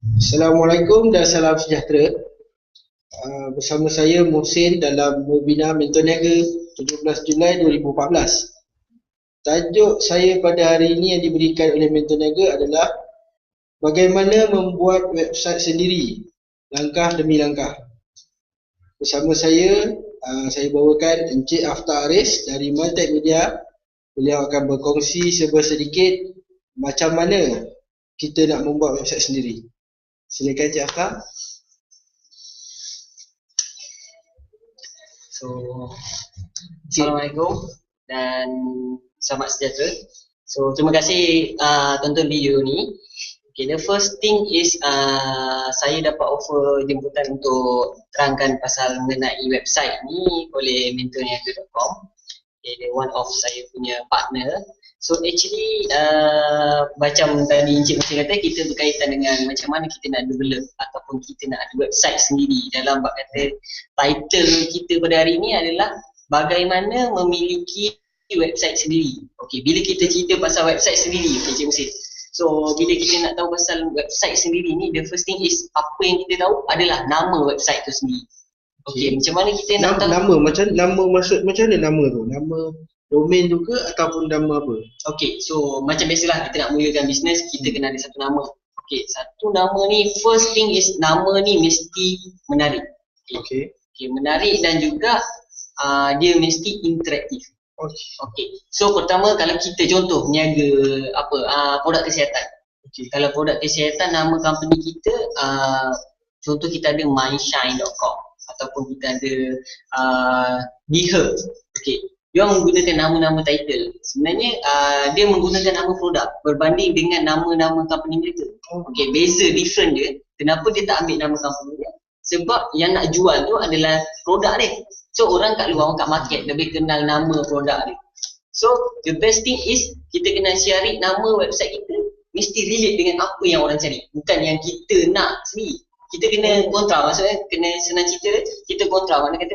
Assalamualaikum dan salam sejahtera. Bersama saya Muhsin dalam webinar Mentor Niaga 17 Julai 2014. Tajuk saya pada hari ini yang diberikan oleh Mentor Niaga adalah bagaimana membuat website sendiri, langkah demi langkah. Bersama saya bawakan Encik Aftar Aris dari Maltech Media. Beliau akan berkongsi sedikit macam mana kita nak membuat website sendiri. Silakan Encik Aftar. So, Assalamualaikum dan selamat sejahtera. So, terima kasih tonton video ni. Okay, the first thing is saya dapat offer jemputan untuk terangkan pasal mengenai website ni oleh mentorniaga.com. Okay, dia one of saya punya partner. So actually macam tadi Encik Muhsin kata, kita berkaitan dengan macam mana kita nak develop ataupun kita nak ada website sendiri. Dalam bab kata title kita pada hari ini adalah bagaimana memiliki website sendiri. Okay, bila kita cerita pasal website sendiri, Encik Muhsin, so bila kita nak tahu pasal website sendiri ni, the first thing is apa yang kita tahu adalah nama website tu sendiri. Okay, macam mana kita nak tahu Nama maksud macam mana nama tu? Nama domain tu ke ataupun nama apa? Okay, so macam biasalah kita nak mulakan bisnes, kita kena ada satu nama. Okay, satu nama ni, first thing is nama ni mesti menarik. Okay, menarik dan juga dia mesti interaktif. Okay, so pertama kalau kita contoh niaga produk kesihatan. Okay, kalau produk kesihatan, nama company kita contoh kita ada mindshine.com ataupun kita ada BeHerb. Okay, dia menggunakan nama-nama title. Sebenarnya dia menggunakan nama produk berbanding dengan nama-nama company mereka. Okay, beza different dia. Kenapa dia tak ambil nama company dia? Sebab yang nak jual tu adalah produk dia. So orang kat luar, orang kat market lebih kenal nama produk dia. So the best thing is kita kena cari nama website kita mesti relate dengan apa yang orang cari, bukan yang kita nak sendiri. Kita kena kontra, maksudnya kena senang cerita kita kontra. Mana kata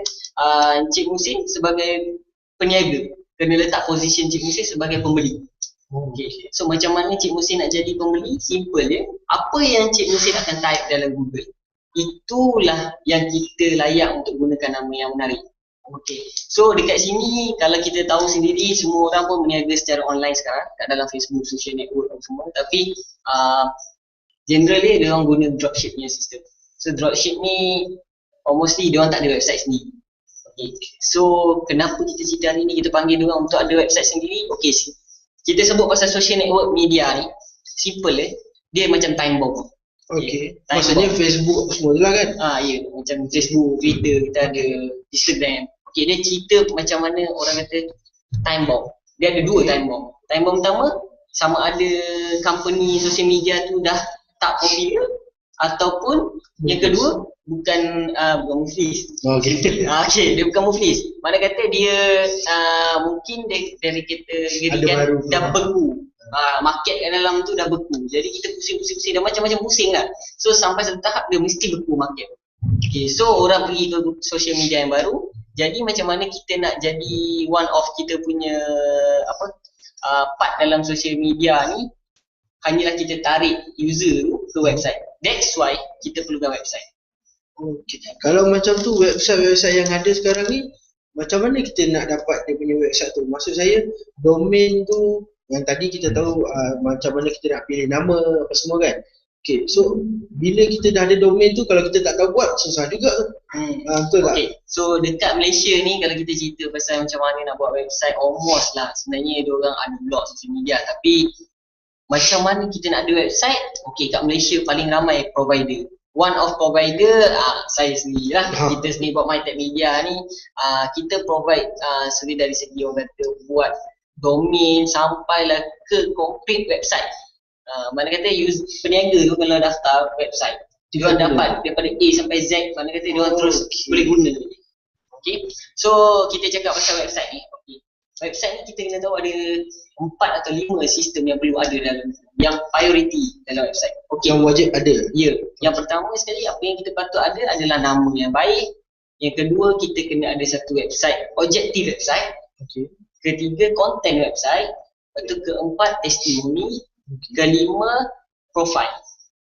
Encik Muhsin sebagai peniaga kena letak position Encik Muhsin sebagai pembeli. Okay. So macam mana Encik Muhsin nak jadi pembeli? Simple je. Apa yang Encik Muhsin akan type dalam Google, itulah yang kita layak untuk gunakan nama yang menarik. Okay, so dekat sini kalau kita tahu sendiri, semua orang pun berniaga secara online sekarang kat dalam Facebook, social network dan semua. Tapi generally dia orang guna dropship punya sistem. So dropship ni mostly dia orang tak ada website sendiri. Okay, so kenapa kita cerita hari ni kita panggil dia orang untuk ada website sendiri? Okay, kita sebut pasal social network media ni, simple dia macam time bomb. Okay, maksudnya Facebook semua tu lah kan? Ya, macam Facebook, Twitter, kita ada Instagram. Okay, dia cerita macam mana orang kata time bomb. Dia ada dua time bomb. Time bomb pertama, sama ada company social media tu dah tak popular, ataupun yang kedua bukan muflis. Okay, dia bukan muflis. Mana kata dia mungkin dari kita dah beku. Market kat dalam tu dah beku. Jadi kita pusing-pusing dah macam-macam pusing lah. So sampai satu tahap dia mesti beku market. Okay, so orang pergi ke social media yang baru. Jadi macam mana kita nak jadi one of kita punya part dalam social media ni, hanyalah kita tarik user tu ke website. That's why kita perlukan website. Okay. Kalau macam tu website yang ada sekarang ni, macam mana kita nak dapat dia punya website tu? Maksud saya domain tu yang tadi kita tahu macam mana kita nak pilih nama apa semua kan. Okay, so bila kita dah ada domain tu, kalau kita tak tahu buat, susah juga tu. Betul tak? Okay, so dekat Malaysia ni kalau kita cerita pasal macam mana nak buat website, almost lah sebenarnya diorang ada blog social media. Tapi macam mana kita nak ada website? Okay, kat Malaysia paling ramai provider. One of provider saya sendiri lah. Kita sendiri buat Maltech Media ni, kita provide sendiri dari segi orang kata buat domain sampailah ke complete website. Mana kata peniaga tu kalau daftar website, dia orang dapat daripada A sampai Z, mana kata dia orang terus boleh guna. Okay, so kita cakap pasal website ni. Okay, website ni kita kena tahu ada 4 atau 5 sistem yang perlu ada dalam, yang priority dalam website. Okay, yang wajib ada. Ya, yang pertama sekali apa yang kita patut ada adalah nama yang baik. Yang kedua, kita kena ada satu website, objektif website. Okay. Ketiga, konten website. Lepas tu keempat, testimoni. Kelima, profile.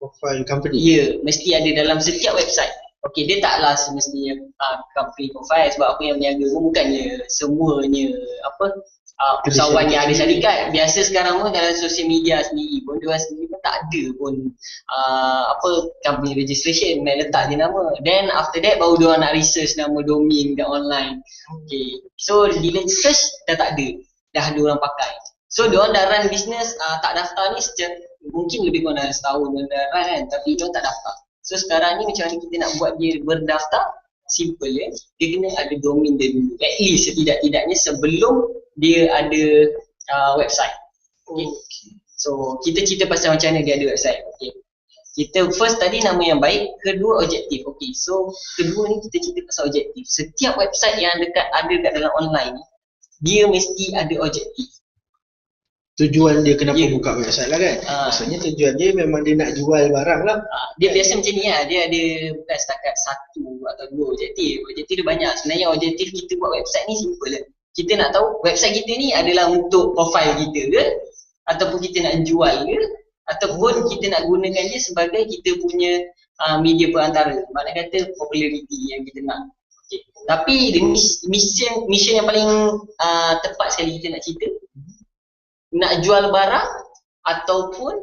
Profile company. Ya, mesti ada dalam setiap website. Okey, dia taklah semestinya company profile sebab apa yang berniaga pun bukannya semuanya usahawan yang ada syarikat. Biasa sekarang pun dalam social media sendiri pun dia sendiri pun tak ada pun company registration, main letak je nama. Then after that baru dia nak research nama domain kat online. Okay, so bila search dah tak ada, dah ada orang pakai. So dia orang dah run business tak daftar ni sejak mungkin lebih kurang dah setahun dah run kan, tapi dia orang tak daftar. So sekarang ni macam mana kita nak buat dia berdaftar? Simple ya, dia kena ada domain dia dulu, at least setidak-tidaknya sebelum dia ada website. Okay. So kita cerita pasal macam mana dia ada website. Okay. Kita first tadi nama yang baik, kedua objektif. Okay, so kedua ni kita cerita pasal objektif. Setiap website yang ada dekat dalam online ni, dia mesti ada objektif. Tujuan dia kenapa buka website lah kan. Maksudnya tujuan dia memang dia nak jual barang lah. Dia biasa macam ni lah. Dia ada bukan setakat satu atau dua objektif. Objektif dia banyak. Sebenarnya objektif kita buat website ni simple lah. Kita nak tahu website kita ni adalah untuk profile kita ke, ataupun kita nak jual ke, ataupun kita nak gunakan dia sebagai kita punya media perantara. Maknanya kata populariti yang kita nak. Okay. Tapi mission yang paling tepat sekali kita nak cerita, nak jual barang ataupun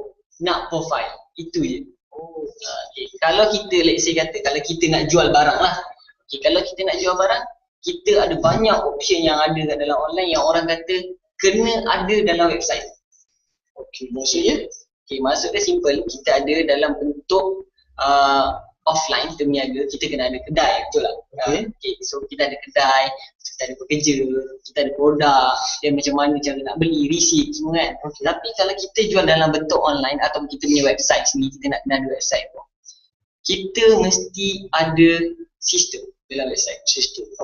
nak profile. Itu je. Okay. Kalau kita let's say kata kalau kita nak jual barang lah. Okay. Kalau kita nak jual barang, kita ada banyak option yang ada kat dalam online yang orang kata kena ada dalam website. Okay, maksudnya? Okay, maksudnya simple. Kita ada dalam bentuk offline, kita berniaga, kita kena ada kedai, betul tak? Okay, so kita ada kedai, kita ada pekerja, kita ada produk, dan macam mana cara nak beli, receipt semua kan. Tapi kalau kita jual dalam bentuk online atau kita punya website sendiri, kita nak kena ada website pun, kita mesti ada sistem dalam website.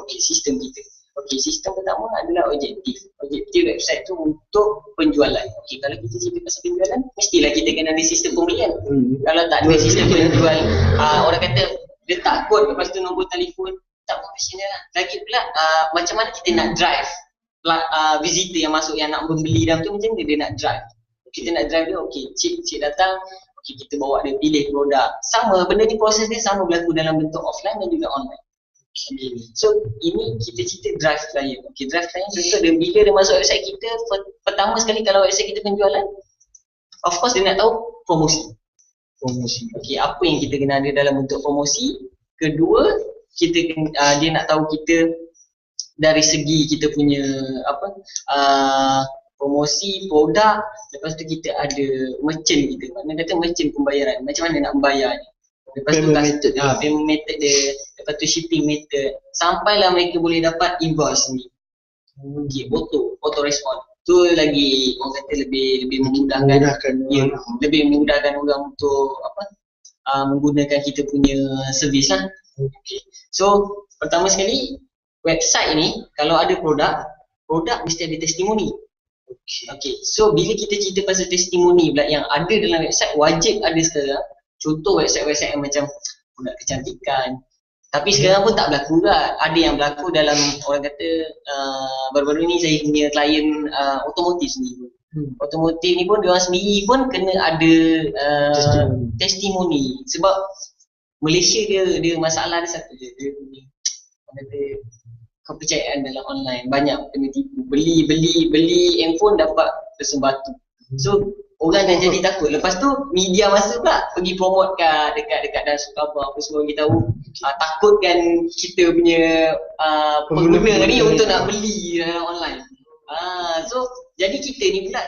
Sistem kita. Okey, sistem pertama adalah objektif. Objektif website tu untuk penjualan. Okey, kalau kita cerita pasal penjualan, mestilah kita kena ada sistem pembelian. Kalau tak ada sistem penjual, orang kata dia takut lepas tu nombor telefon, tak profesional lah. Lagi pula macam mana kita nak drive visitor yang masuk yang nak membeli dalam tu, macam mana dia nak drive. Kita nak drive dia, okey, cik datang, okey, kita bawa dia pilih produk. Sama, benda ni proses dia sama berlaku dalam bentuk offline dan juga online. So ini kita cerita drive client. Okay, drive client contoh dia bila dia masuk website kita, pertama sekali kalau website kita penjualan, of course dia nak tahu promosi. Okay, apa yang kita kena ada dalam bentuk promosi. Kedua, dia nak tahu kita dari segi kita punya promosi produk. Lepas tu kita ada merchant kita. Maknanya kata merchant pembayaran, macam mana nak membayar ni. Lepas tu payment method dia, lepas tu shipping method, sampailah mereka boleh dapat invoice ni. Okay, auto respond. Tu lagi orang kata lebih memudahkan lebih memudahkan orang untuk menggunakan kita punya servis lah. Okay. So pertama sekali website ni kalau ada produk mesti ada testimoni. Okay. So bila kita cerita pasal testimoni pula yang ada dalam website, wajib ada sekarang. Contoh website-website yang macam produk kecantikan. Tapi sekarang pun tak berlaku juga. Ada yang berlaku dalam orang kata baru-baru ni saya punya klien otomotif sendiri. Otomotif ni pun diorang sendiri pun kena ada testimoni. Sebab Malaysia dia masalah dia satu je. Dia punya orang kata kepercayaan dalam online. Banyak kena tipu. Beli handphone dapat lesung batu. So orang dah jadi takut. Lepas tu media masa pula pergi promote dekat dalam surat khabar apa semua kita tahu. Takutkan kita punya pengguna ni untuk nak beli dalam online. So jadi kita ni pula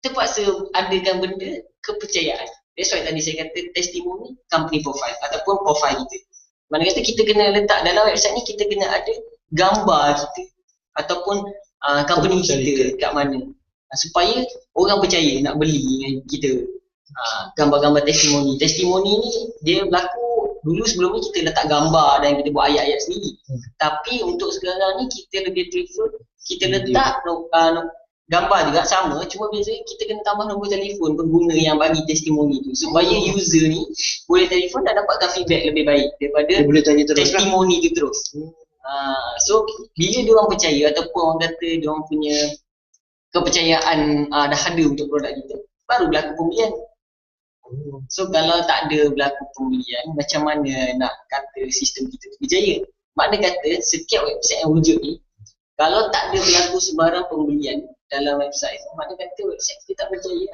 terpaksa adakan benda kepercayaan. That's why tadi saya kata testimoni company profile ataupun profile kita. Mana kata kita kena letak dalam website ni, kita kena ada gambar kita ataupun company kita kat mana. Supaya orang percaya nak beli dengan kita. Gambar-gambar testimoni. Testimoni ni dia berlaku dulu sebelum ni kita letak gambar dan kita buat ayat-ayat sendiri. Tapi untuk sekarang ni kita lebih prefer kita letak gambar juga sama, cuma biasanya kita kena tambah nombor telefon pengguna yang bagi testimoni tu supaya user ni boleh telefon dan dapatkan feedback lebih baik daripada dia boleh tanya terus testimoni tu terus. So bila dia orang percaya ataupun orang kata dia orang punya kepercayaan dah ada untuk produk kita, baru berlaku pembelian. So kalau tak ada berlaku pembelian, macam mana nak kata sistem kita tu berjaya? Makna kata setiap website yang wujud ni, kalau tak ada berlaku sebarang pembelian dalam website, makna kata website kita tak berjaya.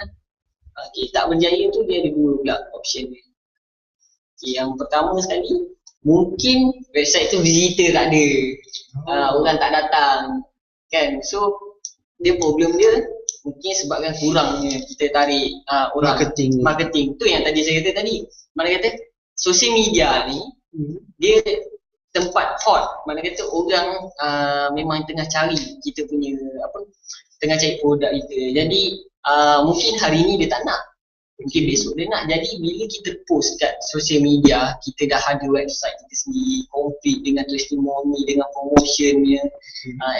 Okay, tak berjaya tu dia ada dua pula option dia. Okay, yang pertama sekali, mungkin website tu visitor tak ada, orang tak datang, kan? So dia problem dia mungkin sebabkan kurangnya kita tarik orang marketing. Tu yang tadi saya kata tadi. Mana kata social media ni dia tempat hot. Mana kata orang memang tengah cari kita punya tengah cari produk kita. Jadi mungkin hari ni dia tak nak, mungkin besok dia nak. Jadi bila kita post kat social media, kita dah ada website kita sendiri, complete dengan testimoni, dengan promotionnya,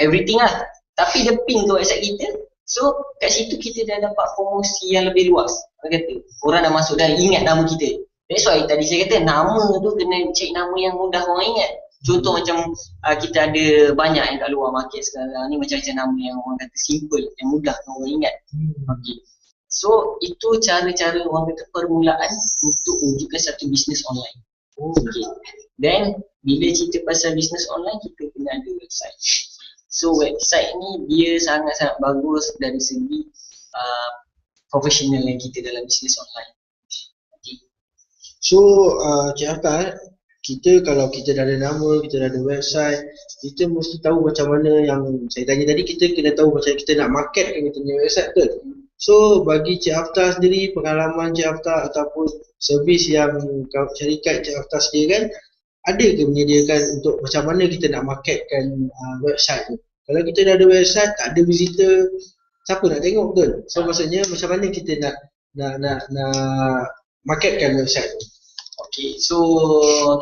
everything lah. Tapi dia ping ke website kita, so kat situ kita dah dapat promosi yang lebih luas. Kata orang dah masuk dan ingat nama kita. That's why tadi saya kata nama tu kena cari nama yang mudah orang ingat. Contoh macam kita ada banyak yang kat luar market sekarang ni, macam-macam nama yang orang kata simple, yang mudah orang ingat. Okay. So itu cara-cara orang kata permulaan untuk wujudkan satu bisnes online. Okay. Then bila cerita pasal bisnes online, kita kena ada website. So website ni dia sangat-sangat bagus dari segi profesional yang kita dalam bisnes online. Okay. So Cik Aftar, kita kalau kita dah ada nama, kita dah ada website, kita mesti tahu macam mana yang saya tanya tadi, kita kena tahu macam kita nak marketkan kita punya website, betul? So bagi Cik Aftar sendiri, pengalaman Cik Aftar ataupun servis yang syarikat Cik Aftar sediakan, ada ke menyediakan untuk macam mana kita nak marketkan website tu? Kalau kita dah ada website, tak ada visitor, siapa nak tengok, betul? So maksudnya macam mana kita nak marketkan website tu? Okay, so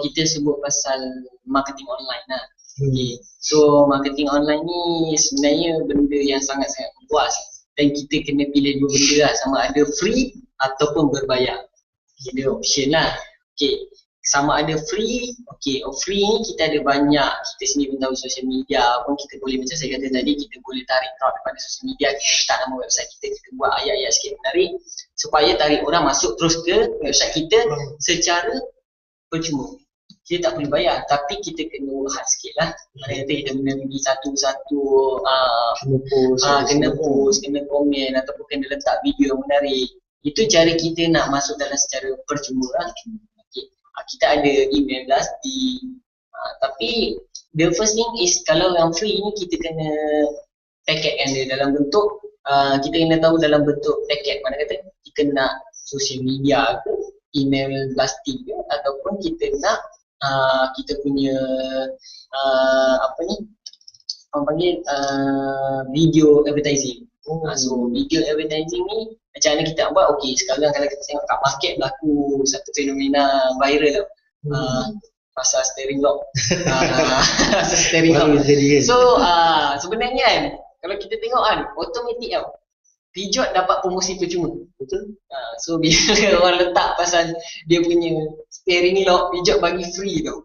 kita sebut pasal marketing online lah. Okay. So marketing online ni sebenarnya benda yang sangat-sangat luas, dan kita kena pilih dua benda lah, sama ada free ataupun berbayar. Okay, dia option lah. Okay, sama ada free. Okay, free ni kita ada banyak, kita sendiri pun tahu social media pun kita boleh, macam saya kata tadi, kita boleh tarik crowd daripada social media. Kita letak nama website kita buat ayat-ayat sikit menarik supaya tarik orang masuk terus ke website kita secara percuma. Kita tak boleh bayar, tapi kita kena usaha sikit lah. Mana kata kita kena pergi satu-satu kena post, kena komen, ataupun kena letak video yang menarik. Itu cara kita nak masuk dalam secara percuma lah. Okay. Kita ada email blast tapi the first thing is, kalau yang free ni kita kena packetkan dia dalam bentuk, kita kena tahu dalam bentuk paket. Mana kata kita nak social media ke, email blasting ke, ataupun kita nak kita punya orang panggil video advertising. So video advertising ni macam mana kita buat? Okay, sekarang kalau kita tengok kat market berlaku satu fenomena viral pasal steering lock. Pasal steering lock. So sebenarnya kan, kalau kita tengok kan, automatic tau, Peugeot dapat promosi percuma. Betul? So bila orang letak pasal dia punya steering lock, Peugeot bagi free tau.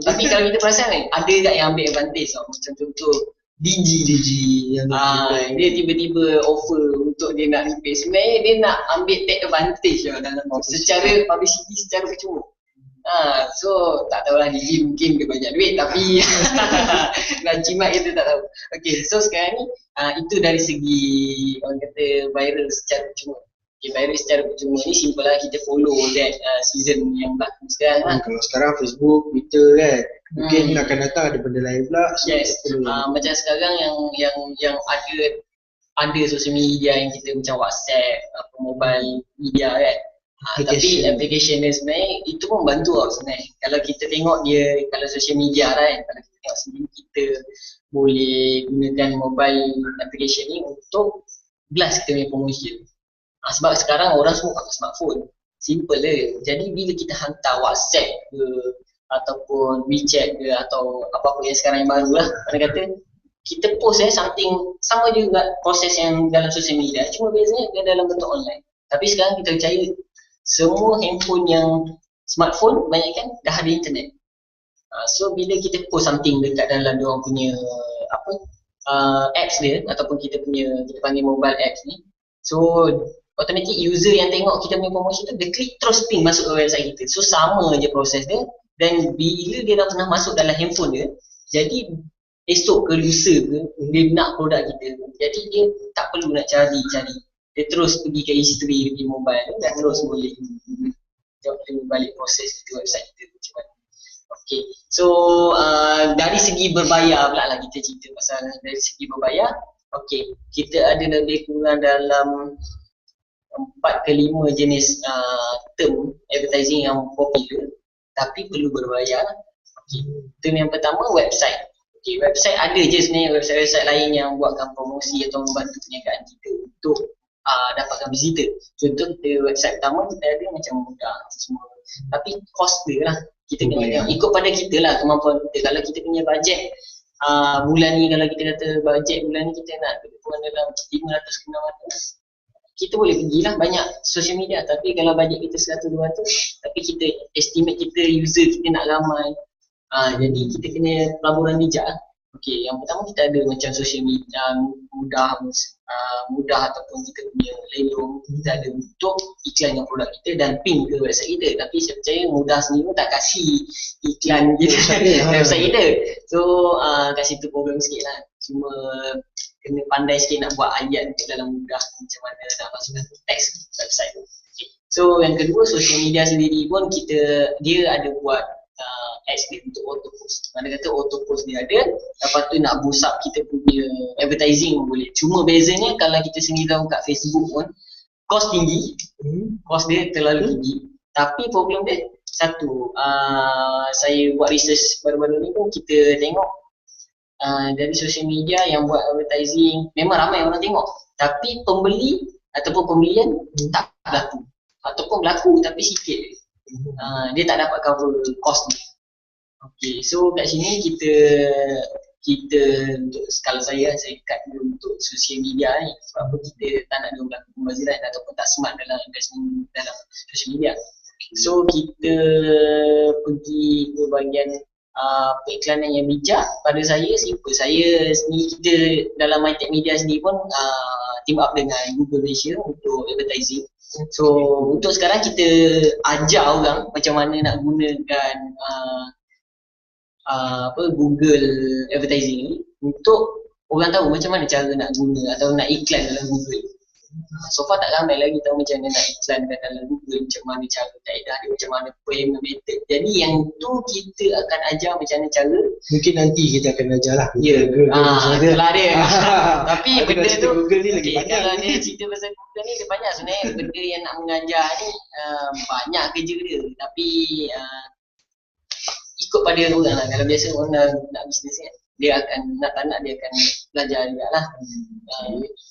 Tapi kalau kita perasan kan, ada tak yang ambil advantage tau. Macam contoh DG yang dia tiba-tiba offer untuk dia nak repair. Sebenarnya dia nak ambil take advantage tau dalam secara publicity, secara percuma. So tak tahulah DG mungkin dia banyak duit, tapi nak jimat kita tak tahu. Okay, so sekarang ni itu dari segi orang kata viral secara percuma. Okay, viral secara percuma ni simple lah, kita follow that season yang berlaku sekarang lah. Kalau sekarang Facebook, Twitter kan, mungkin akan datang ada benda lain pula. Yes, macam sekarang yang ada social media yang kita macam WhatsApp, mobile media kan. Tapi application dia sebenarnya itu pun bantu tau sebenarnya. Kalau kita tengok dia, kalau social media lah kan, kalau kita tengok sendiri, kita boleh gunakan mobile application ni untuk blast kita punya promotion. Sebab sekarang orang semua pakai smartphone, simple je. Jadi bila kita hantar WhatsApp ke ataupun WeChat ke atau apa-apa yang sekarang yang baru lah, mana kata kita post something sama juga proses yang dalam social media, cuma bezanya dia dalam bentuk online. Tapi sekarang kita percaya semua handphone yang smartphone banyak kan dah ada internet. So bila kita post something dekat dalam dia orang punya apps dia, ataupun kita panggil mobile apps ni, so automatic user yang tengok kita punya promotion tu, dia klik terus ping masuk ke website kita. So sama je proses dia. Dan bila dia dah pernah masuk dalam handphone dia, jadi esok ke lusa ke dia nak produk kita, jadi dia tak perlu nak cari, dia terus pergi ke history di mobile dan terus boleh tengok balik proses kita, website kita macam mana. Okay, so dari segi berbayar pula lah kita cerita pasal dari segi berbayar. Okay, kita ada lebih kurang dalam 4 ke 5 jenis term advertising yang popular tapi perlu berbayar. Okay, term yang pertama website. Okay, website ada je sebenarnya website-website lain yang buatkan promosi atau membantu perniagaan kita untuk dapatkan visitor. Contoh kita website pertama kita ada macam mudah semua. Tapi cost dia lah. Kita kena ikut pada kita lah kemampuan kita. Kalau kita punya bajet bulan ni, kalau kita kata bajet bulan ni kita nak kurang dalam 500 ke 600, kita boleh pergilah banyak social media. Tapi kalau bajet kita 100-200, tapi kita estimate kita user kita nak ramai, jadi kita kena pelaburan bijak lah. Okay, yang pertama kita ada macam social media mudah ataupun kita punya lelong, kita ada untuk iklan yang produk kita dan pin ke website kita. Tapi saya percaya mudah sendiri pun tak kasih iklan kita website kita. So kat situ problem sikit lah. Cuma kena pandai sikit nak buat ayat ke dalam mudah macam mana nak masukkan teks website tu. Okay. So yang kedua, social media sendiri pun dia ada buat ads dia untuk auto post. Mana kata auto post dia ada, lepas tu nak boost up kita punya advertising pun boleh. Cuma bezanya kalau kita sendiri tahu kat Facebook pun cost tinggi, cost dia terlalu tinggi. Tapi problem dia satu, saya buat research baru-baru ni pun kita tengok dari social media yang buat advertising memang ramai orang tengok, tapi pembeli ataupun pembelian tak berlaku, ataupun berlaku tapi sikit. Dia tak dapat cover cost ni. Okay, so kat sini kita untuk kalau saya cut dulu untuk social media ni. Sebab apa, kita tak nak dia berlaku pembaziran ataupun tak smart dalam investment dalam social media. So kita pergi ke bahagian periklanan yang bijak. Pada saya simple, saya sendiri, kita dalam MyTech Media sendiri pun team up dengan Google Malaysia untuk advertising. So untuk sekarang kita ajar orang macam mana nak gunakan Google advertising ni untuk orang tahu macam mana cara nak guna atau nak iklan dalam Google. So far tak ramai lagi tahu macam mana nak iklan dalam Google, macam mana cara kaedah dia, macam mana payment method. Jadi yang tu kita akan ajar macam mana cara. Mungkin nanti kita akan ajar lah. Ya, itulah dia. Tapi benda tu Google ni lagi banyak. Kalau dia cerita pasal Google ni dia banyak sebenarnya. Benda yang nak mengajar ni banyak kerja dia. Tapi ikut pada orang lah. Kalau biasa orang nak bisnes kan, dia akan nak tak nak dia akan belajar juga lah.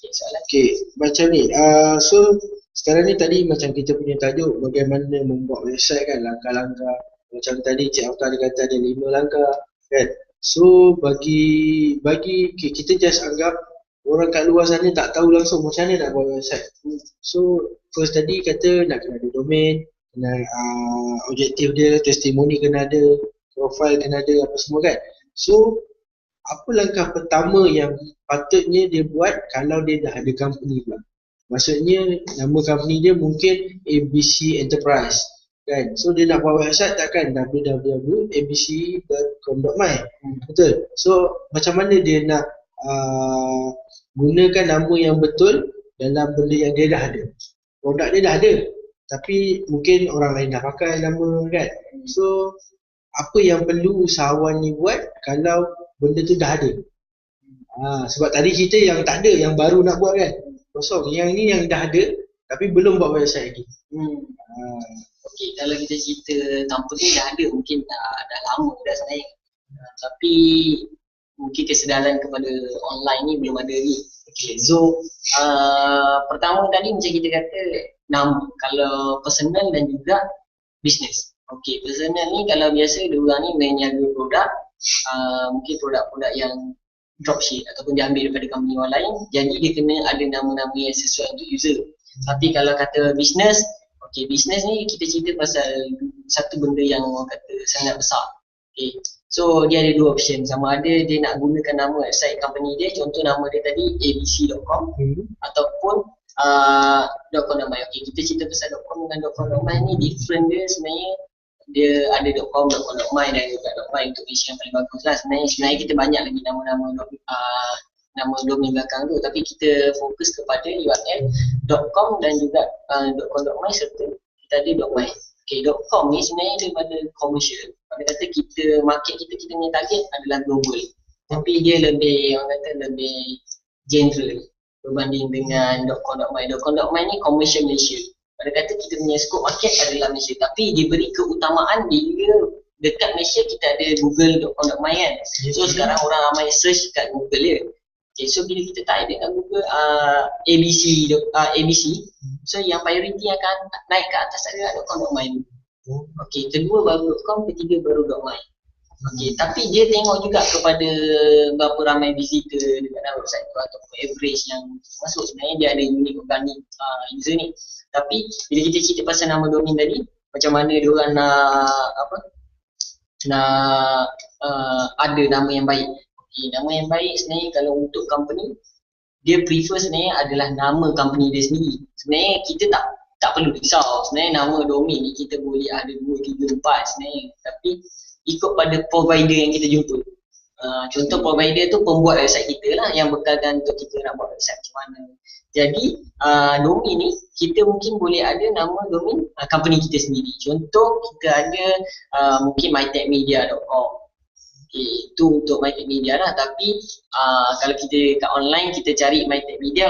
Soalan. Okay, macam ni. So sekarang ni tadi macam kita punya tajuk bagaimana membuat website kan, langkah-langkah. Macam tadi Cik Aftar dia kata ada 5 langkah kan. So bagi okay, kita just anggap orang kat luar sana tak tahu langsung macam mana nak buat website. So first tadi kata nak kena ada domain, kena objektif dia, testimoni kena ada, profile kena ada, apa semua kan. So apa langkah pertama yang patutnya dia buat kalau dia dah ada company pula? Maksudnya nama company dia mungkin ABC Enterprise kan. So dia nak buat website takkan www.abc.com.my. Betul. So macam mana dia nak gunakan nama yang betul dalam benda yang dia dah ada. Produk dia dah ada tapi mungkin orang lain dah pakai nama kan. So apa yang perlu usahawan ni buat kalau benda tu dah ada? Sebab tadi kita yang tak ada, yang baru nak buat kan, kosong. Yang ni yang dah ada tapi belum buat website lagi. Okey, kalau kita cerita tanpa ni dah ada, mungkin dah lama dah sebenarnya. Tapi mungkin kesedaran kepada online ni belum ada lagi. Okay, so pertama tadi macam kita kata nama, kalau personal dan juga business. Okey, personal ni kalau biasa diorang ni menjaga produk, mungkin produk-produk yang dropship ataupun diambil daripada company orang lain, jadi dia kena ada nama-nama yang sesuai untuk user. Tapi kalau kata business, okey, business ni kita cerita pasal satu benda yang orang kata sangat besar. Okey, so dia ada dua option, sama ada dia nak gunakan nama website company dia, contoh nama dia tadi abc.com, ataupun .com.my. Okay, kita cerita pasal .com dengan .com.my ni different dia sebenarnya. Dia ada .com.my dan juga .my untuk isi yang paling bagus lah. Sebenarnya kita banyak lagi nama-nama nama domain belakang tu, tapi kita fokus kepada URL.com dan juga .com.my serta kita ada .my. Okay, .com ni sebenarnya daripada commercial. Pada kata kita, market kita punya target adalah global. Tapi dia lebih, orang kata lebih general berbanding dengan .com.my. .com.my ni commercial Malaysia. Pada kata kita punya scope market adalah Malaysia, tapi diberi keutamaan bila dekat Malaysia kita ada google.com.my kan. So sekarang orang ramai search kat Google je. Okay, so bila kita type dekat Google ABC, so yang priority akan naik ke atas adalah .com.my ni. Okay, kedua baru .com, ketiga baru .my. Okay, tapi dia tengok juga kepada berapa ramai visitor dekat dalam website tu ataupun average yang masuk. Sebenarnya dia ada unique organic user ni. Tapi bila kita cerita pasal nama domain tadi, macam mana dia orang nak ada nama yang baik. Okay, nama yang baik sebenarnya kalau untuk company, dia prefer sebenarnya adalah nama company dia sendiri. Sebenarnya kita tak perlu risau. Sebenarnya nama domain ni kita boleh ada 2, 3, 4 sebenarnya. Tapi ikut pada provider yang kita jumpa. Contoh provider tu pembuat website kita lah yang bekalkan untuk kita nak buat website macam mana. Jadi domain ni kita mungkin boleh ada nama domain company kita sendiri. Contoh kita ada mungkin mytechmedia.com. Okay, itu untuk mytech media lah. Tapi kalau kita kat online kita cari mytech media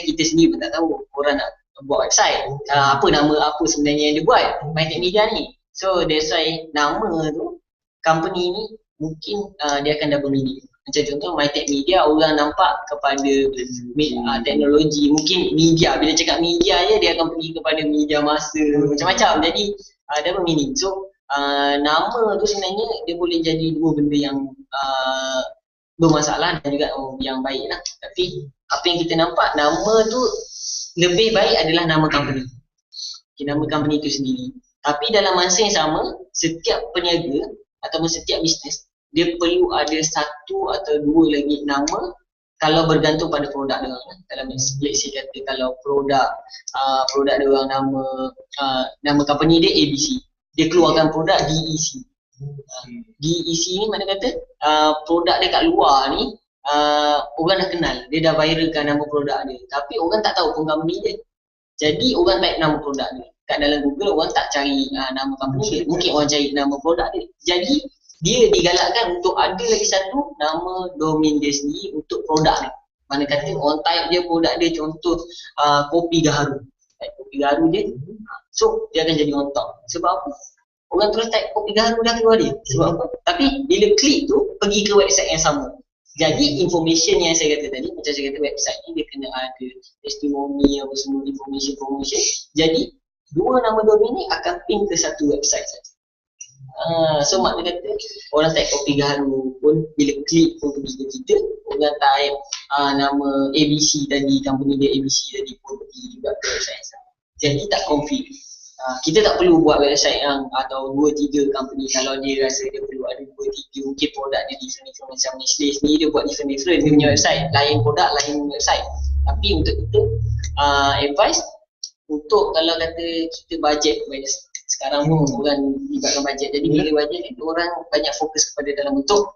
kita sendiri pun tak tahu orang nak buat website. Apa nama apa sebenarnya yang dia buat mytech media ni. So that's why nama tu company ni mungkin dia akan double meaning. Macam contoh mytech media, orang nampak kepada teknologi, mungkin media. Bila cakap media je dia akan pergi kepada media masa macam-macam. Jadi double meaning. So nama tu sebenarnya dia boleh jadi dua benda yang bermasalah dan juga yang baik lah. Tapi apa yang kita nampak, nama tu lebih baik adalah nama company. Okay, nama company tu sendiri. Tapi dalam masa yang sama, setiap peniaga ataupun setiap bisnes dia perlu ada satu atau dua lagi nama kalau bergantung pada produk dia orang. Kalau let's say kata kalau produk dia orang nama company dia ABC, dia keluarkan produk DEC. DEC ni mana kata produk dia kat luar ni orang dah kenal, dia dah viralkan nama produk dia, tapi orang tak tahu pun company dia. Jadi orang type nama produk dia kat dalam Google, orang tak cari nama company dia, mungkin orang cari nama produk dia. Jadi dia digalakkan untuk ada lagi satu nama domain dia sendiri untuk produk ni. Mana kata orang type dia produk dia, contoh kopi gaharu, type kopi gaharu dia, so dia akan jadi on top. Sebab apa? Orang terus type kopi gaharu dah keluar dia. Sebab apa? Tapi bila klik tu pergi ke website yang sama. Jadi information yang saya kata tadi, macam saya kata website ni dia kena ada testimoni apa semua, information. Jadi dua nama domain ni akan pin ke satu website saja. So makna kata orang type kopi gaharu pun bila klik pun pergi ke kita. Orang type nama ABC tadi, company dia ABC tadi pun pergi juga ke website sama. Jadi tak confuse. Kita tak perlu buat website yang atau 2-3 company. Kalau dia rasa dia perlu ada 2-3, mungkin produk dia different macam Nestle sendiri dia buat different dia punya website, lain produk lain website. Tapi untuk kita advice untuk kalau kata kita budget sekarang pun orang libatkan budget. Jadi bila budget itu orang banyak fokus kepada dalam bentuk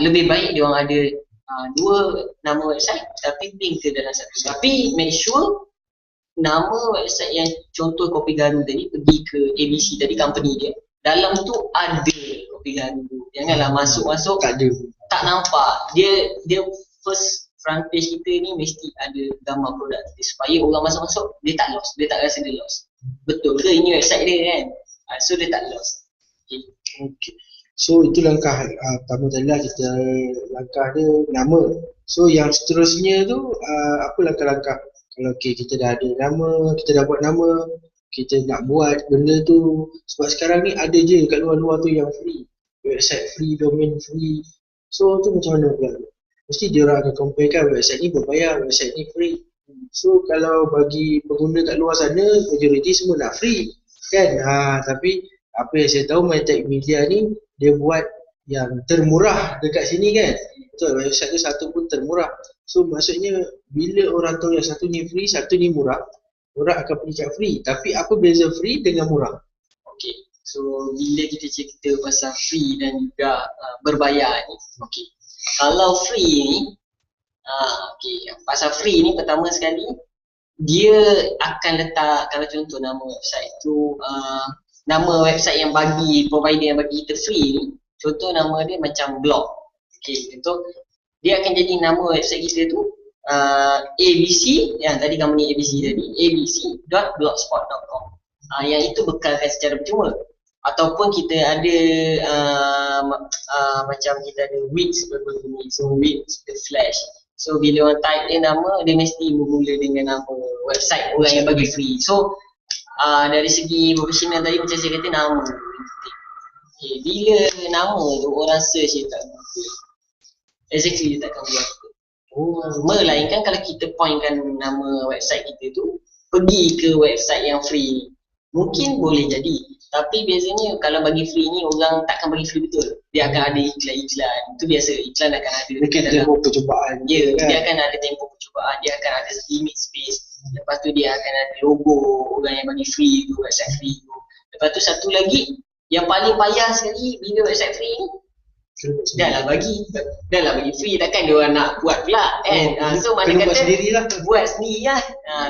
lebih baik dia orang ada dua nama website tapi link ke dalam satu. Tapi make sure nama website yang contoh kopi gaharu tadi pergi ke ABC tadi company dia, dalam tu ada kopi gaharu. Janganlah masuk-masuk tak nampak. Dia first front page kita ni mesti ada gambar produk kita supaya orang masuk-masuk dia tak lost, dia tak rasa dia lost. Betul ke ini website dia kan? So dia tak lost. Okay. So itu langkah pertama tadi lah, kita langkah dia nama. So yang seterusnya tu apa langkah-langkah? Kalau kita dah ada nama, kita dah buat nama, kita nak buat benda tu. Sebab sekarang ni ada je kat luar-luar tu yang free, website free, domain free. So tu macam mana pula? Mesti dia orang akan compare kan website ni berbayar, website ni free. So kalau bagi pengguna kat luar sana, majoriti semua nak free kan. Tapi apa yang saya tahu mytech media ni dia buat yang termurah dekat sini kan. Betul, website tu satu pun termurah. So maksudnya bila orang tahu yang satu ni free, satu ni murah, orang akan pergi kat free. Tapi apa beza free dengan murah? Okay, so bila kita cerita pasal free dan juga berbayar ni, okay, kalau free ni, okay, pasal free ni pertama sekali dia akan letak, kalau contoh nama website tu, nama website yang bagi, provider yang bagi kita free ni, contoh nama dia macam blog. Okay, contoh dia akan jadi nama website kita tu ABC, yang tadi company ABC tadi, abc.blogspot.com. Yang itu bekalkan secara percuma. Ataupun kita ada macam kita ada Wix berbunyi, so Wix the Flash. So bila orang type dia nama, dia mesti bermula dengan nama website orang yang bagi free. So dari segi profesional tadi macam saya kata nama. Okay, bila nama tu orang search dia tak Google, exactly dia takkan buat. Melainkan kalau kita pointkan nama website kita tu pergi ke website yang free, mungkin boleh jadi. Tapi biasanya kalau bagi free ni orang takkan bagi free betul. Dia akan ada iklan-iklan. Itu biasa, iklan akan ada. Mungkin tempoh percubaan. Ya, kan? Dia akan ada tempoh percubaan, dia akan ada limit space. Lepas tu dia akan ada logo orang yang bagi free tu, website free tu. Lepas tu satu lagi yang paling payah sekali bila website free ni, dah lah bagi free, takkan dia orang nak buat pula kan. So mana kata buat sendiri lah.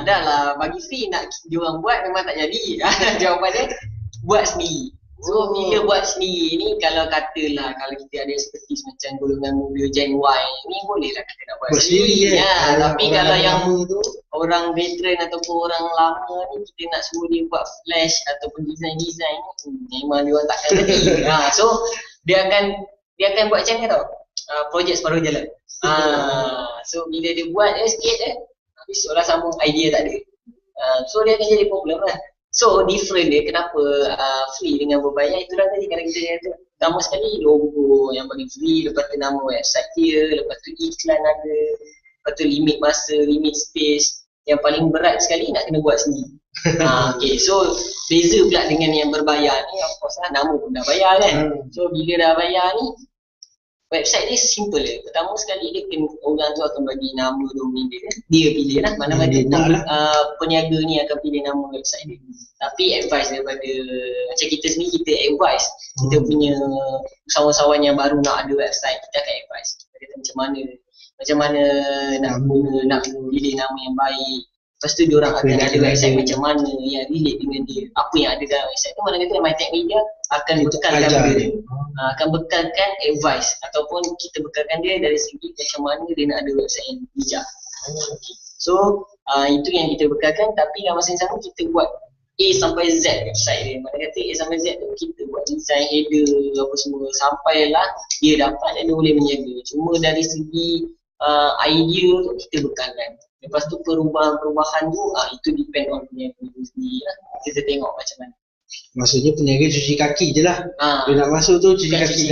Dah lah bagi free, nak dia orang buat memang tak jadi. Jawapan dia buat sendiri. So bila buat sendiri ni, kalau katalah kalau kita ada expertise macam golongan muda Gen Y ni, boleh lah kita nak buat sendiri. Tapi kalau yang orang veteran ataupun orang lama ni, kita nak suruh dia buat flash ataupun design ni, memang dia orang takkan jadi. So dia akan buat macam ni tau, projek separuh jalan. So bila dia buat sikit habis orang sambung idea tak ada. So dia akan jadi problem lah. So different dia kenapa free dengan berbayar, itulah tadi kalau kita kata pertama sekali logo yang bagi free, lepas tu nama website dia, lepas tu iklan ada, lepas tu limit masa, limit space. Yang paling berat sekali nak kena buat sendiri. Okay, so beza pula dengan yang berbayar ni, of course lah nama pun dah bayar kan. So bila dah bayar ni, website dia simple je. Pertama sekali dia kena, orang tu akan bagi nama domain dia pilih lah mana peniaga ni akan pilih nama website dia. Tapi advice daripada macam kita sendiri, kita advice kita punya usahawan-usahawan yang baru nak ada website, kita akan advice kita kata macam mana nak pilih nama yang baik. Lepas tu diorang akan ada website macam mana yang relate dengan dia, apa yang ada dalam website tu. Mana kata MyTech Media akan bekalkan dia, akan bekalkan advice ataupun kita bekalkan dia dari segi macam mana dia nak ada website yang bijak. So itu yang kita bekalkan, tapi dalam masa yang sama kita buat A sampai Z website dia. Mana kata A sampai Z tu kita buat design header apa semua sampailah dia dapat dan dia boleh menjaga. Cuma dari segi idea tu kita bekalkan. Lepas tu perubahan-perubahan tu itu depend on peniaga tu sendiri lah. Kita tengok macam mana. Maksudnya peniaga cuci kaki je lah. Dia nak masuk tu cuci kaki.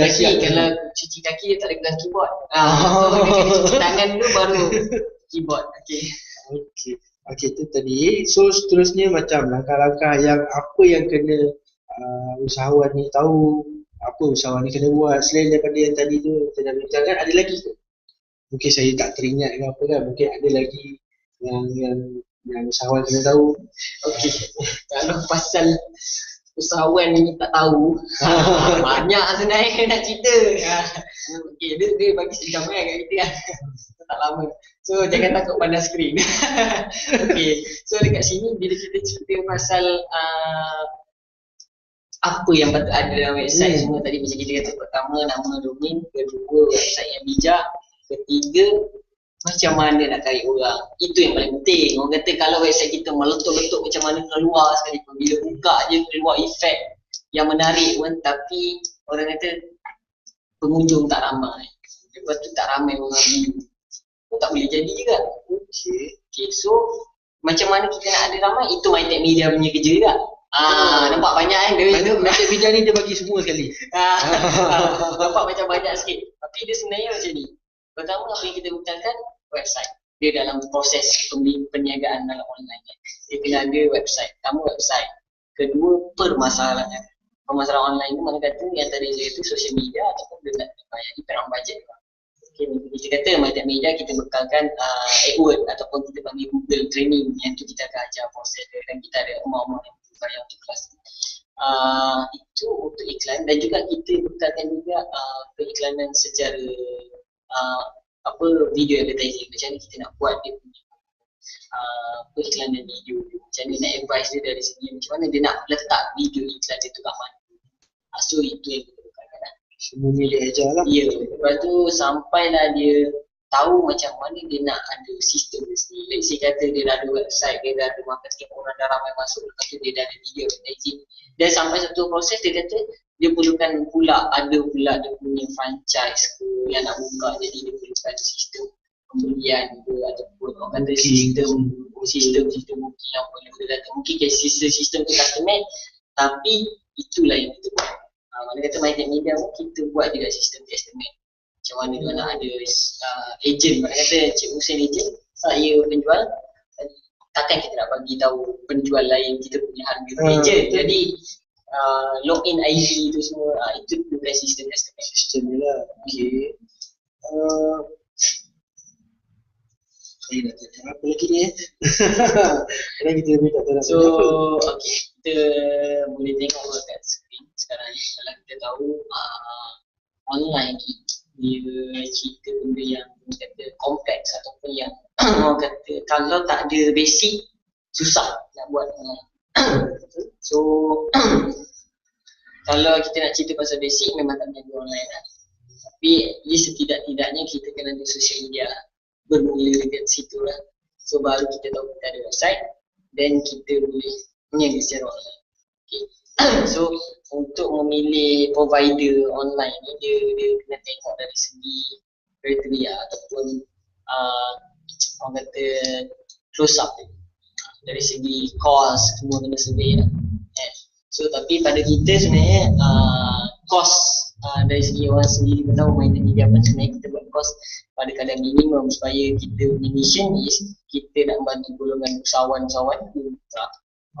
Kalau cuci kaki dia tak ada pegang keyboard. So dia kena cuci tangan dulu baru keyboard. Okay, tu tadi. So seterusnya macam langkah-langkah yang apa yang kena usahawan ni tahu, apa usahawan ni kena buat selain daripada yang tadi tu kita dah bincangkan, ada lagi ke? Mungkin saya tak teringat ke apa kan, mungkin ada lagi yang usahawan kena tahu. Okay, kalau pasal usahawan ni tak tahu, banyak sebenarnya nak cerita. Okay, dia bagi sejam kan kat kita kan, tak lama. So jangan takut pandang skrin. Okay, so dekat sini bila kita cerita pasal apa yang patut ada dalam website semua tadi, macam kita kata pertama nama domain, kedua website yang bijak, ketiga macam mana nak tarik orang. Itu yang paling penting. Orang kata kalau website kita meletup-letup macam mana keluar sekali pun, bila buka je keluar efek yang menarik pun, tapi orang kata pengunjung tak ramai, lepas tu tak ramai orang view, pun tak boleh jadi juga. Okay, so macam mana kita nak ada ramai, itu MyTech Media punya kerja juga. Nampak banyak kan dia MyTech Media ni dia bagi semua sekali. Nampak macam banyak sikit, tapi dia sebenarnya macam ni. Pertama apa yang kita bekalkan, website. Dia dalam proses perniagaan dalam online kan. Dia kena ada website. Pertama website. Kedua permasalahan. Permasalahan online tu mana kata yang tadi saya kata social media ataupun dia nak bayar depend on budget. Okay, kita kata MyTech Media kita bekalkan AdWords ataupun kita panggil Google Training yang tu kita akan ajar proses dia dan kita ada amount yang bayar untuk kelas. Itu untuk iklan dan juga kita bekalkan juga periklanan secara video advertising. Macam mana kita nak buat dia punya periklanan video tu, macam mana nak advise dia dari segi macam mana dia nak letak video iklan dia tu kat mana. So itu yang kita bekalkan lah. Semua ni dia ajar lah. Ya, lepas tu sampailah dia tahu macam mana dia nak ada sistem dia sendiri. Let's say kata dia dah ada website, dia dah ada marketing, orang dah ramai masuk, lepas tu dia dah ada video advertising. Dan sampai satu proses dia kata dia perlukan pula ada pula dia punya franchise ke yang nak buka, jadi dia perlukan sistem pembelian ke ataupun orang kata sistem booking yang boleh dia kata mungkin sistem tu customer, tapi itulah yang kita buat. Mana kata MyTech Media pun kita buat juga sistem estimate. Macam mana dia nak ada agent, mana kata Cik Hussein agent, saya penjual, takkan kita nak bagi tahu penjual lain kita punya harga agent. Jadi login ID tu semua, itu bukan sistem estimate. Sistem ni lah. Okay. Saya nak tanya apa lagi ni Kadang kita lebih tak tahu nak so, okay, kita boleh tengok kat skrin sekarang ni. Kalau kita tahu online ni dia cerita benda yang kata kompleks ataupun yang orang kata kalau tak ada basic susah nak buat so kalau kita nak cerita pasal basic memang tak boleh online lah. Tapi setidak-tidaknya kita kena ada social media, bermula dekat situ lah. So baru kita tahu kita ada website dan kita boleh meniaga secara online. Okay. So untuk memilih provider online ni dia kena tengok dari segi kriteria ataupun orang kata close up dia. Dari segi cost semua kena survey lah. So tapi pada kita sebenarnya cost dari segi orang sendiri pun tahu MyTech Media apa, sebenarnya kita buat cost pada kadar minimum supaya kita punya mission is kita nak bantu golongan usahawan-usahawan putra,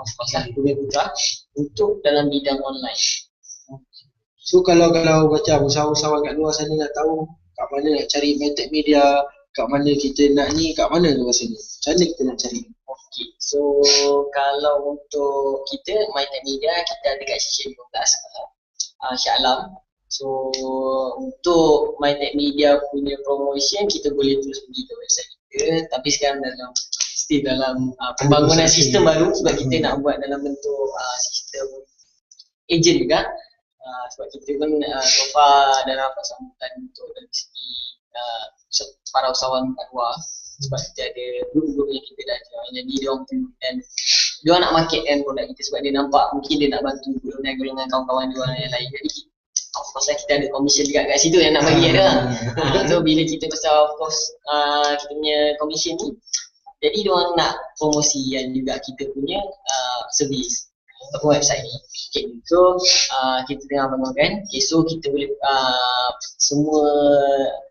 of course lah putra untuk dalam bidang online. So kalau macam usahawan-usahawan kat luar sana nak tahu kat mana nak cari MyTech Media, kat mana kita nak ni, kat mana tu rasanya, macam mana kita nak cari? Okay, so kalau untuk kita MyTech Media kita ada kat sesi 15 Shah Alam. So untuk MyTech Media punya promotion kita boleh terus pergi ke website kita, tapi sekarang dalam pembangunan sistem baru sebab kita nak buat dalam bentuk sistem agent juga. Sebab kita pun so far dah dapat sambutan untuk dari segi para usahawan kat luar, sebab kita ada group-group yang kita dah ajar, jadi dia orang nak marketkan produk kita sebab dia nampak mungkin dia nak bantu golongan kawan-kawan dia orang yang lain. Jadi of course lah kita ada commission juga kat situ yang nak bagi ada. So bila kita pasal of course kita punya commission ni, jadi dia orang nak promosikan juga kita punya servis ataupun website ni. Okay. So kita tengah bangunkan. Okay, so kita boleh semua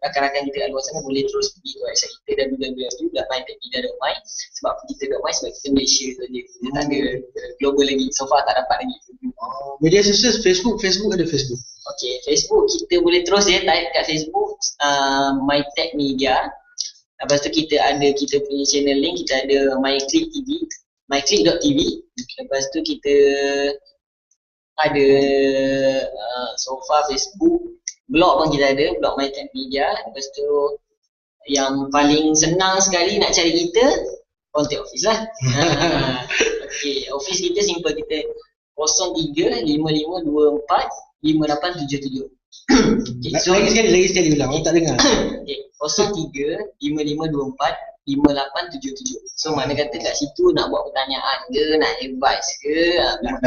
rakan-rakan kita kat luar sana boleh terus pergi ke website kita www.mytechmedia.my. Sebab kita .my sebab kita Malaysia saja. Kita tak ada global lagi. So far tak dapat lagi. Media sosial Facebook ada Facebook. Okay, Facebook kita boleh terus type kat Facebook MyTech Media. Lepas tu kita punya channel link, kita ada MyClick TV, myclick.tv. Lepas tu kita ada so far Facebook, blog pun kita ada, blog MyTech Media. Lepas tu yang paling senang sekali nak cari kita, kontak office lah. Okay, office kita simple, kita 03-5524-5877. Okay, so lagi sekali ulang, orang tak dengar. Okay, 03-5524-5877. So mana kata kat situ nak buat pertanyaan ke, nak advice ke, nak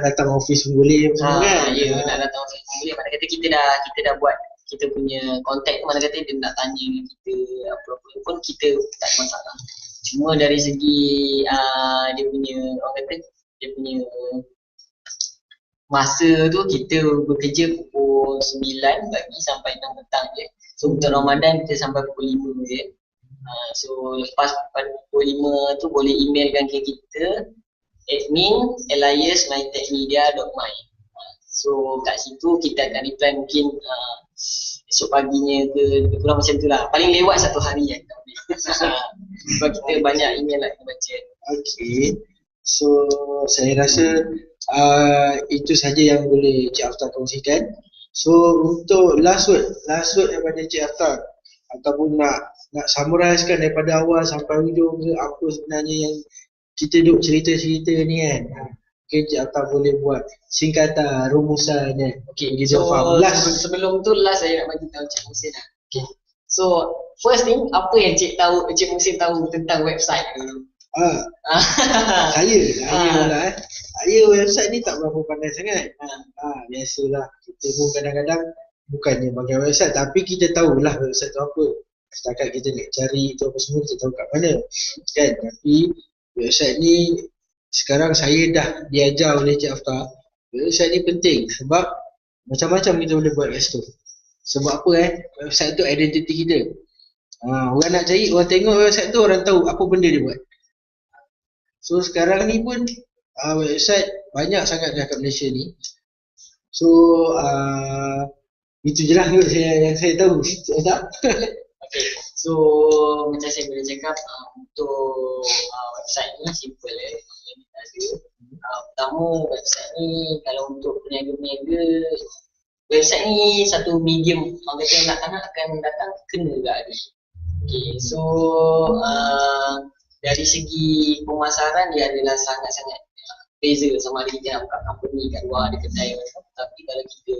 datang office pun boleh kan? Ya, nak datang office pun boleh. Mana kata kita dah buat kita punya contact tu, mana kata dia nak tanya kita apa-apa pun kita tak ada masalah. Cuma dari segi dia punya orang kata dia punya masa tu kita bekerja pukul 9 pagi sampai 6 petang je. So untuk Ramadan kita sampai pukul 5 je. So lepas pukul 5 tu boleh emailkan ke kita admin@mytechmedia.my. So kat situ kita akan reply mungkin esok paginya ke lebih kurang macam tu lah. Paling lewat satu hari kan. Sebab kita banyak email lah kita baca. Okay. So saya rasa itu saja yang boleh Cik Hafsah kongsikan. So untuk last word daripada Cik Hafsah ataupun nak summarizekan daripada awal sampai hujung ke apa sebenarnya yang kita duk cerita-cerita ni kan. Okay, Cik Hafsah boleh buat singkatan, rumusan kan. Okay, so sebelum tu last saya nak bagi tahu Cik Muhsin lah. Okay. So first thing, apa yang Cik Muhsin tahu tentang website dulu? Saya website ni tak berapa pandai sangat. Biasalah, kita pun kadang-kadang bukannya pakai website tapi kita tahulah website tu apa. Setakat kita nak cari tu apa semua kita tahu kat mana kan. Tapi website ni sekarang saya dah diajar oleh Cik Hafsah, website ni penting sebab macam-macam kita boleh buat kat situ. Sebab apa website tu identiti kita. Orang nak cari, orang tengok website tu, orang tahu apa benda dia buat. So sekarang ni pun website banyak sangat dah kat Malaysia ni. So itu je lah yang saya tahu. Okay, so macam saya boleh cakap untuk website ni simple yang kita ada. Pertama, website ni kalau untuk peniaga-peniaga, website ni satu medium orang kata nak akan datang kena juga ada. Okay, so dari segi pemasaran dia adalah sangat-sangat beza sama ada kita nak buka company kat luar ada kedai macam. Tapi kalau kita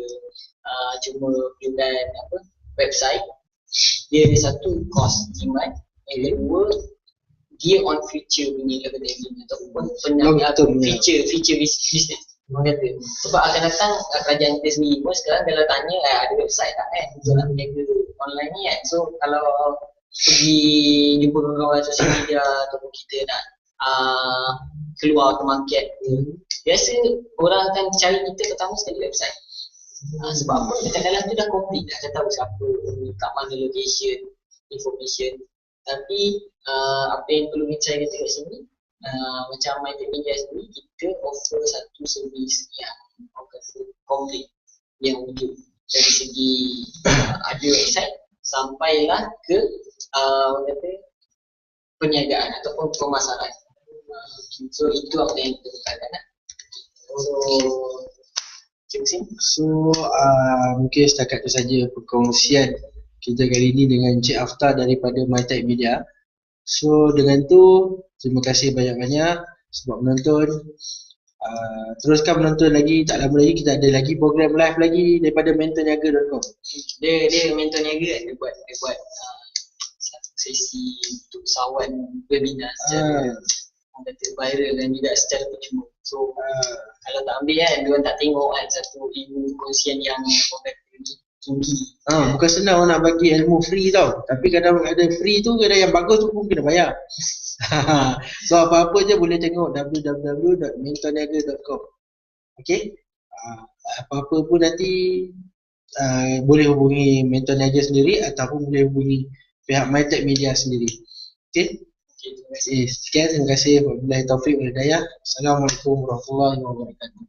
cuma gunakan website, dia ada satu cost jimat, yang kedua dia on future punya advertising ataupun feature business orang kata. Sebab akan datang kerajaan kita sendiri pun sekarang kalau tanya ada website tak kan untuk nak berniaga online ni kan. So kalau pergi jumpa kawan-kawan sosial media ataupun kita nak keluar ke market, biasa orang akan cari kita pertama sekali website. Sebab apa? Dekat dalam tu dah complete dah tahu siapa, kat mana location, information. Tapi apa yang perlu kita cari kat sini, macam MyTech Media sendiri, kita offer satu servis yang complete, yang wujud dari segi ada website sampailah ke orang kata perniagaan ataupun pemasaran. So itu apa yang kita katakan lah. So mungkin setakat itu saja perkongsian kita kali ini dengan Cik Hafsah daripada MyTech Media. So dengan tu terima kasih banyak-banyak sebab menonton. Teruskan menonton lagi, tak lama lagi kita ada lagi program live lagi daripada mentorniaga.com. Dia mentorniaga dia buat satu sesi untuk sawan webinar secara kata viral dan juga secara percuma. So kalau tak ambil kan, diorang tak tengok kan satu ilmu kongsian yang tinggi. Bukan senang nak bagi ilmu free tau. Tapi kadang ada free tu, kadang yang bagus tu pun kena bayar. So apa-apa je boleh tengok www.mentorniaga.com. Okay, apa-apa pun nanti boleh hubungi Mentor Niaga sendiri ataupun boleh hubungi pihak MyTech Media sendiri. Okay, sekian, terima kasih. Wabillahi taufiq wal hidayah. Assalamualaikum warahmatullahi wabarakatuh.